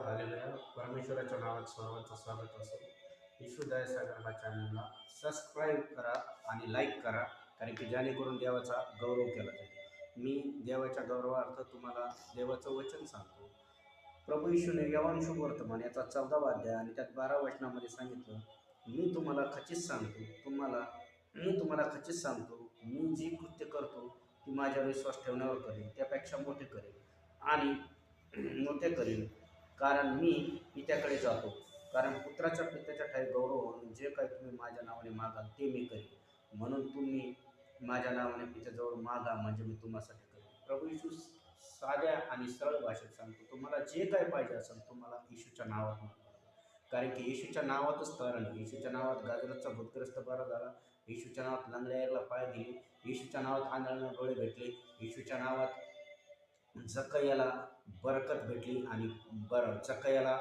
Hallelujah. परमेश्वराच्या नावात सर्वांचं स्वागत असेल. येशू दयासागर हा चॅनलला सबस्क्राईब करा आणि लाईक करा, कारण की जेणेकरून देवाचा गौरव केला जाईल. मी देवाच्या गौरवार्थ तुम्हाला देवाचं वचन सांगतो. प्रभू येशूने यवहान शुभ वर्तमान याचा 14वा अध्याय आणि त्यात 12 वचनामध्ये सांगितलं, मी तुम्हाला खचित सांगतो, मी जी कृत्य करतो ती माझ्यावर विश्वास ठेवण्यावर करेन, त्यापेक्षा मोठे करेन आणि मोठे करीन, कारण मी पित्याकडे जातो. कारण पुत्राच्या पित्याच्या ठाई गौरव म्हणून जे काही तुम्ही माझ्या नावाने मागाल ते मी करीन. म्हणून तुम्ही माझ्या नावाने पित्याजवळ मागा, म्हणजे मी तुम्हासाठी करेन. प्रभू येशू साध्या आणि सरळ भाषेत सांगतो, तुम्हाला जे काय पाहिजे असेल तुम्हाला येशूच्या नावात मागा. कारण की येशूच्या नावातच तारण आहे. येशूच्या नावात गाजराचा भूतग्रस्त बरा झाला, येशूच्या नावात लंगड्याला पाय दिले, येशूच्या नावात आंधळ्यांना डोळे भेटले, येशूच्या नावात जक्कय्याला बरकत भेटली आणि जक्कय्याला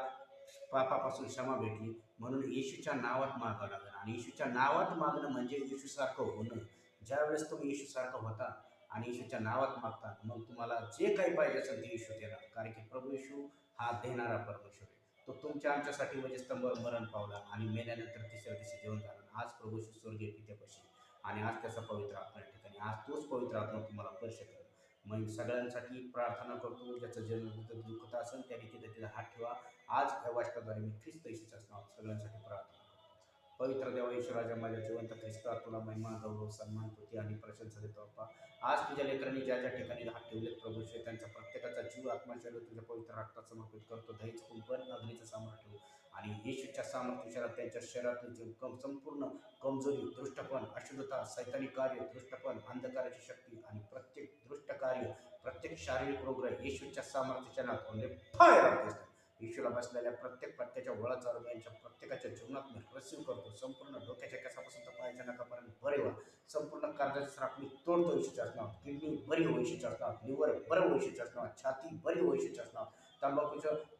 पापापासून क्षमा भेटली. म्हणून येशूच्या नावात मागावं लागेल आणि येशूच्या नावात मागणं म्हणजे येशूसारखं होणं. ज्यावेळेस तुम्ही येशूसारखं होता आणि येशूच्या नावात मागता, मग तुम्हाला जे काही पाहिजे असेल ते येशू देणार. कारण की प्रभू येशू हा देणारा परमेश्वर आहे. तो तुमच्या आमच्यासाठी वधस्तंभावर मरण पावला आणि मेल्यानंतर तिसऱ्या दिवशी जेवण झालं. आज प्रभू येशू स्वर्गीय पित्यापाशी आणि आज त्याचा पवित्र आत्मा या ठिकाणी. आज तोच पवित्र आत्मा तुम्हाला स्पर्श करेल. मग सगळ्यांसाठी प्रार्थना करतो, ज्याचं जन्म दुःखत असेल त्या तिथे हात ठेवा. आज या वाचनाद्वारे मी ख्रिस्त येशूच्याच नावात सगळ्यांसाठी प्रार्थना करतो. पवित्र देवा ईश्वराच्या माझ्या जिवंत ख्रिस्ता, तुला महिमा, गौरव, सन्मान, स्तुती आणि प्रशंसा देतो. अप्पा, आज तुझ्या लेकरांनी ज्या ज्या ठिकाणी हात ठेवलेत प्रभूचे, त्यांचा प्रत्येकाचा जीव, आत्मा, शरीर तुझ्या पवित्र रक्तात समर्पित करतो. दहीच कुंपण अग्नीचं सामर्थ्य ठेवू आणि येशूच्या सामर्थ्य त्यांच्या शरीरातली संपूर्ण कमजोरी, दृष्टपण, अशुद्धता, सैतानी कार्य, दृष्टपण, अंधकाराची शक्ती आणि प्रत्येक दृष्ट कार्य, प्रत्येक शारीरिक रोग येशूच्या सामर्थ्याच्या नावाने फायर ऑफ दिसतात. येशूला बसलेल्या प्रत्येक पत्त्याच्या वळाचा रोग यांच्या प्रत्येकाच्या जीवनात मी रिसीव करतो. संपूर्ण डोक्याच्या केसापासून तर पायाच्या नखापर्यंत बरे व्हा. संपूर्ण कर्जाची स्राप मी तोडतो येशूच्याच नावात. किडनी बरी हो येशूच्याच नावात. लिव्हर बरं हो येशूच्याच नावात. छाती बरी हो येशूच्याच नावात.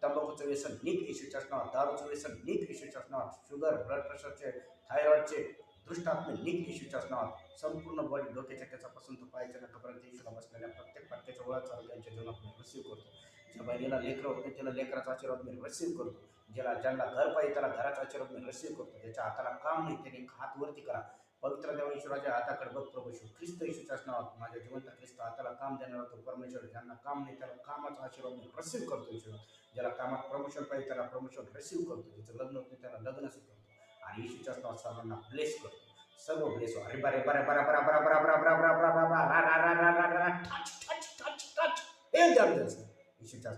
तंबाखूचं व्यसन नीट येशूच्याच नावात. दारूचं व्यसन नीट येशूच्याच नावात. शुगर, ब्लड प्रेशरचे, थायरॉइडचे दृष्टात्मे नीट येशूच्याच नावात. संपूर्ण बॉडी डोक्याच्या केसापासून तर पायाच्या नखापर्यंत येशूला बसलेल्या प्रत्येक पत्त्याच्या वळाचा रोग यांच्या जीवनात मी रिसीव करतो. ज्या बहिणीला लेकरं होते त्याला लेकराचा आशीर्वाद मी रिसीव करतो. ज्यांना घर पाहिजे त्याला घराचा आशीर्वाद मी रिसीव करतो. ज्याच्या हाताला काम नाही त्याने हात वरती करा. पवित्र देवा ईश्वराच्या हाताकडे बघ प्रभू येशू. ख्रिस्त येशूच्याच नावात माझ्या जिवंत ख्रिस्त हाताला काम देणार होतो परमेश्वर. ज्यांना काम नाही त्याला कामाचा आशीर्वाद मी रिसीव करतो ईश्वर. ज्याला कामात प्रमोशन पाहिजे त्याला प्रमोशन रिसीव करतो. ज्याचं लग्न होतं त्याला लग्न करतो आणि येशूच्याच नावात सर्वांना ब्लेस करतो. सर्व ब्लेस हो. अरे बरे बरे बरा बरा बरा बरा बरा बरा बरा बरा बरा बरा रा रा रा रा रा रा टच टच टच टच. येशूच्याच